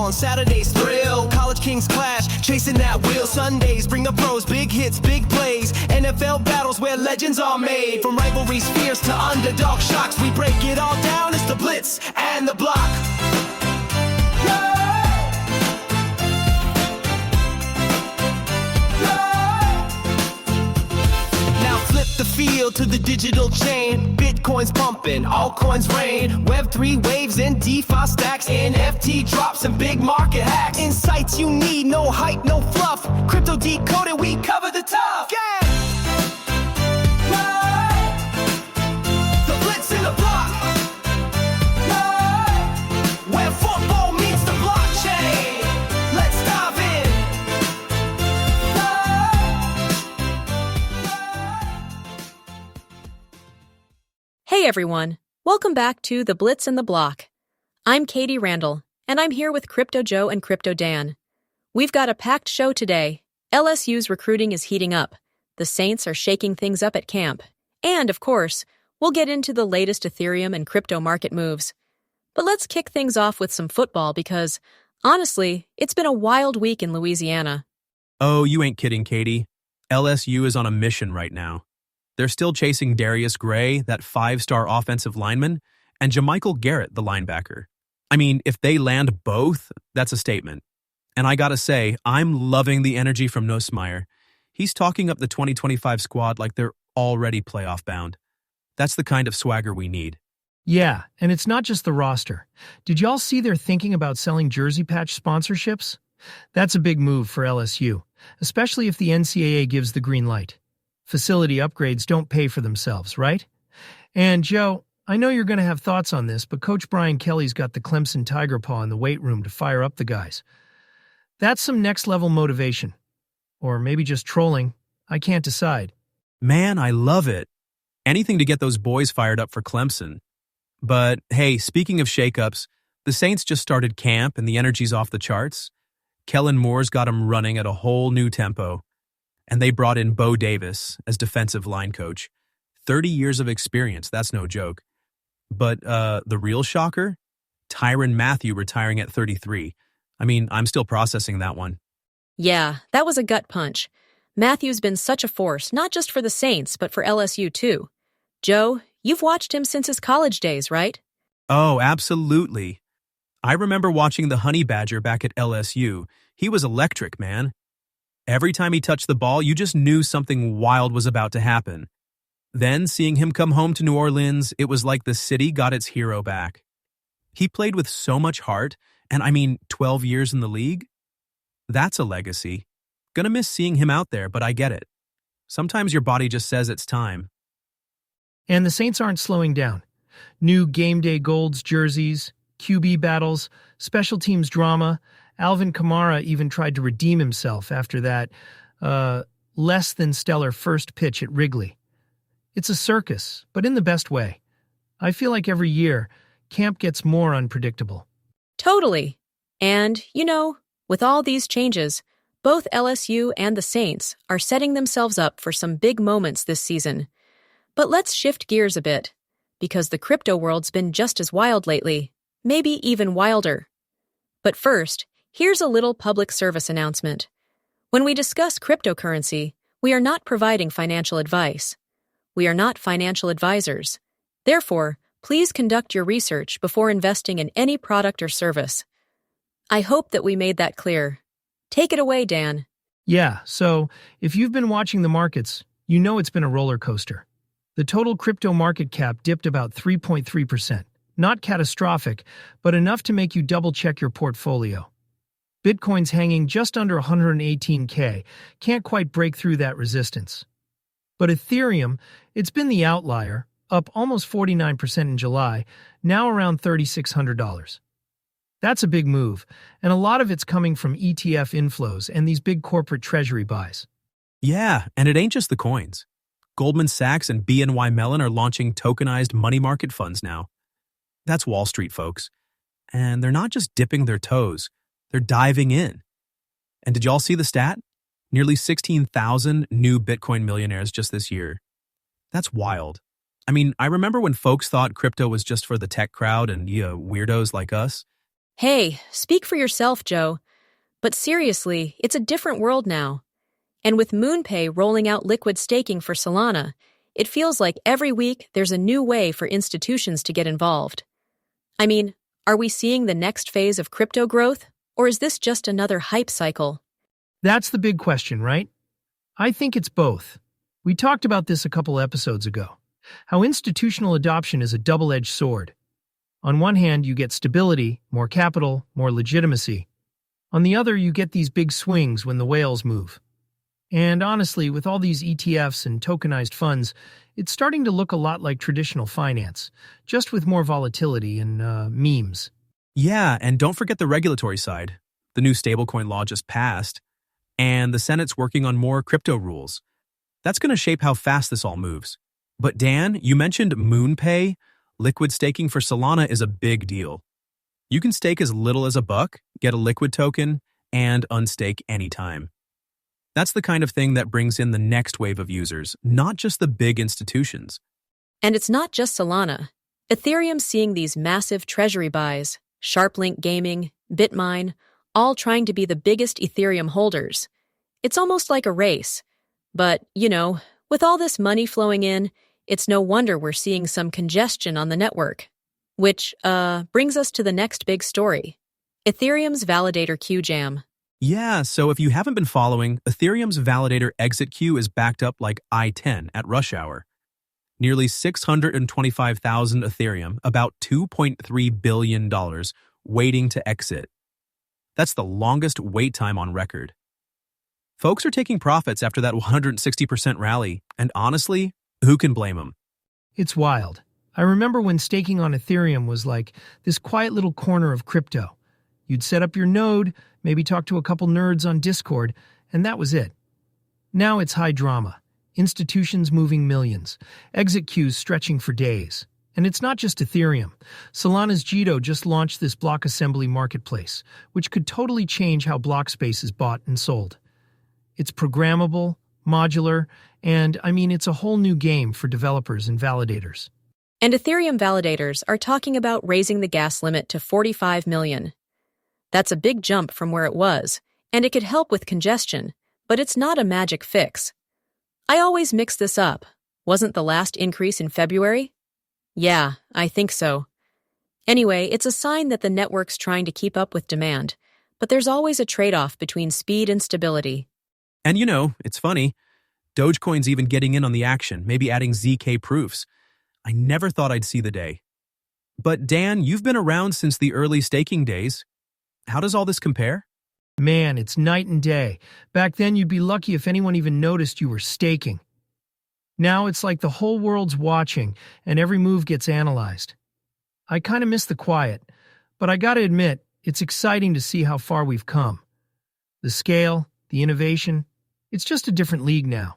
on Saturdays thrill, college kings clash, chasing that wheel. Sundays bring the pros, big hits, big plays, NFL battles where legends are made. From rivalries fierce to underdog shocks, we break it all down. It's the Blitz and the Block. The field to the digital chain, Bitcoin's pumping, altcoins rain, Web3 waves and DeFi stacks, NFT drops and big market hacks. Insights you need, no hype, no fluff, crypto decoded, we cover the tough. Yeah! The Blitz and the Block. Where football meets the blockchain. Let's dive in. Hey everyone, welcome back to The Blitz and the Block. I'm Katie Randall, and I'm here with Crypto Joe and Crypto Dan. We've got a packed show today. LSU's recruiting is heating up, the Saints are shaking things up at camp, and of course, we'll get into the latest Ethereum and crypto market moves. But let's kick things off with some football because, honestly, it's been a wild week in Louisiana. Oh, you ain't kidding, Katie. LSU is on a mission right now. They're still chasing Darius Gray, that 5-star offensive lineman, and Jamichael Garrett, the linebacker. I mean, if they land both, that's a statement. And I gotta say, I'm loving the energy from Nussmeier. He's talking up the 2025 squad like they're already playoff bound. That's the kind of swagger we need. Yeah, and it's not just the roster. Did y'all see they're thinking about selling jersey patch sponsorships? That's a big move for LSU, especially if the NCAA gives the green light. Facility upgrades don't pay for themselves, right? And Joe, I know you're going to have thoughts on this, but Coach Brian Kelly's got the Clemson Tiger Paw in the weight room to fire up the guys. That's some next-level motivation. Or maybe just trolling. I can't decide. Man, I love it. Anything to get those boys fired up for Clemson. But hey, speaking of shakeups, the Saints just started camp and the energy's off the charts. Kellen Moore's got them running at a whole new tempo. And they brought in Bo Davis as defensive line coach. 30 years of experience, that's no joke. But the real shocker? Tyrann Mathieu retiring at 33. I mean, I'm still processing that one. Yeah, that was a gut punch. Matthew's been such a force, not just for the Saints, but for LSU too. Joe, you've watched him since his college days, right? Oh, absolutely. I remember watching the Honey Badger back at LSU. He was electric, man. Every time he touched the ball, you just knew something wild was about to happen. Then, seeing him come home to New Orleans, it was like the city got its hero back. He played with so much heart, and 12 years in the league? That's a legacy. Gonna miss seeing him out there, but I get it. Sometimes your body just says it's time. And the Saints aren't slowing down. New game day golds, jerseys, QB battles, special teams drama. Alvin Kamara even tried to redeem himself after that less-than-stellar first pitch at Wrigley. It's a circus, but in the best way. I feel like every year, camp gets more unpredictable. Totally. And, with all these changes, both LSU and the Saints are setting themselves up for some big moments this season. But let's shift gears a bit, because the crypto world's been just as wild lately, maybe even wilder. But first, here's a little public service announcement. When we discuss cryptocurrency, we are not providing financial advice. We are not financial advisors. Therefore, please conduct your research before investing in any product or service. I hope that we made that clear. Take it away, Dan. Yeah, so if you've been watching the markets, you know it's been a roller coaster. The total crypto market cap dipped about 3.3%. Not catastrophic, but enough to make you double-check your portfolio. Bitcoin's hanging just under 118K, can't quite break through that resistance. But Ethereum, it's been the outlier, up almost 49% in July, now around $3,600. That's a big move, and a lot of it's coming from ETF inflows and these big corporate treasury buys. Yeah, and it ain't just the coins. Goldman Sachs and BNY Mellon are launching tokenized money market funds now. That's Wall Street, folks. And they're not just dipping their toes. They're diving in. And did y'all see the stat? Nearly 16,000 new Bitcoin millionaires just this year. That's wild. I remember when folks thought crypto was just for the tech crowd and weirdos like us. Hey, speak for yourself, Joe. But seriously, it's a different world now. And with MoonPay rolling out liquid staking for Solana, it feels like every week there's a new way for institutions to get involved. I mean, are we seeing the next phase of crypto growth, or is this just another hype cycle? That's the big question, right? I think it's both. We talked about this a couple episodes ago, how institutional adoption is a double-edged sword. On one hand, you get stability, more capital, more legitimacy. On the other, you get these big swings when the whales move. And honestly, with all these ETFs and tokenized funds, it's starting to look a lot like traditional finance, just with more volatility and memes. Yeah, and don't forget the regulatory side. The new stablecoin law just passed, and the Senate's working on more crypto rules. That's going to shape how fast this all moves. But Dan, you mentioned MoonPay. Liquid staking for Solana is a big deal. You can stake as little as $1, get a liquid token, and unstake anytime. That's the kind of thing that brings in the next wave of users, not just the big institutions. And it's not just Solana. Ethereum's seeing these massive treasury buys, SharpLink Gaming, BitMine, all trying to be the biggest Ethereum holders. It's almost like a race. But, with all this money flowing in, it's no wonder we're seeing some congestion on the network. Which, brings us to the next big story. Ethereum's Validator queue jam. Yeah, so if you haven't been following, Ethereum's Validator exit queue is backed up like I-10 at rush hour. Nearly 625,000 Ethereum, about $2.3 billion, waiting to exit. That's the longest wait time on record. Folks are taking profits after that 160% rally, and honestly, who can blame them? It's wild. I remember when staking on Ethereum was like this quiet little corner of crypto. You'd set up your node, maybe talk to a couple nerds on Discord, and that was it. Now it's high drama. Institutions moving millions. Exit queues stretching for days. And it's not just Ethereum. Solana's Jito just launched this block assembly marketplace, which could totally change how block space is bought and sold. It's programmable, modular, and it's a whole new game for developers and validators. And Ethereum validators are talking about raising the gas limit to 45 million. That's a big jump from where it was, and it could help with congestion, but it's not a magic fix. I always mix this up. Wasn't the last increase in February? Yeah, I think so. Anyway, it's a sign that the network's trying to keep up with demand, but there's always a trade-off between speed and stability. And it's funny. Dogecoin's even getting in on the action, maybe adding ZK proofs. I never thought I'd see the day. But Dan, you've been around since the early staking days. How does all this compare? Man, it's night and day. Back then, you'd be lucky if anyone even noticed you were staking. Now it's like the whole world's watching, and every move gets analyzed. I kind of miss the quiet, but I gotta admit, it's exciting to see how far we've come. The scale, the innovation, it's just a different league now.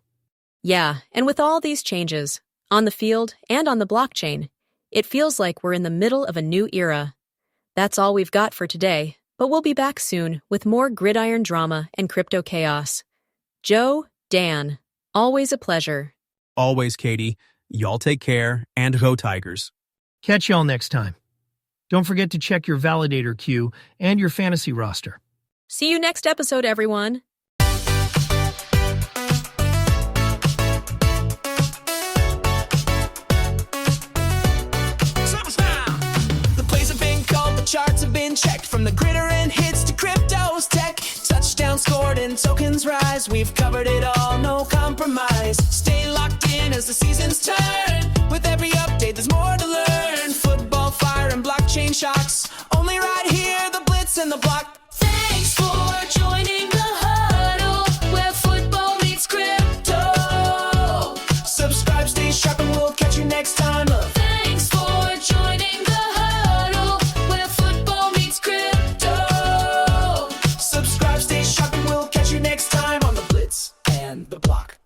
Yeah, and with all these changes, on the field and on the blockchain, it feels like we're in the middle of a new era. That's all we've got for today, but we'll be back soon with more Gridiron drama and crypto chaos. Joe, Dan, always a pleasure. Always, Katie. Y'all take care, and go Tigers. Catch y'all next time. Don't forget to check your validator queue and your fantasy roster. See you next episode, everyone. Charts have been checked from the Gridiron hits to crypto's tech. Touchdowns scored and tokens rise. We've covered it all, no compromise. Stay locked in as the seasons turn. With every update, there's more to learn. Football, fire, and blockchain shocks. Only right here, the blitz and the block. Thanks for joining the huddle, where football meets crypto. Subscribe, stay sharp, and we'll catch you next time. Thanks for joining the huddle, where football meets crypto. Subscribe, stay sharp, and we'll catch you next time on the blitz and the block.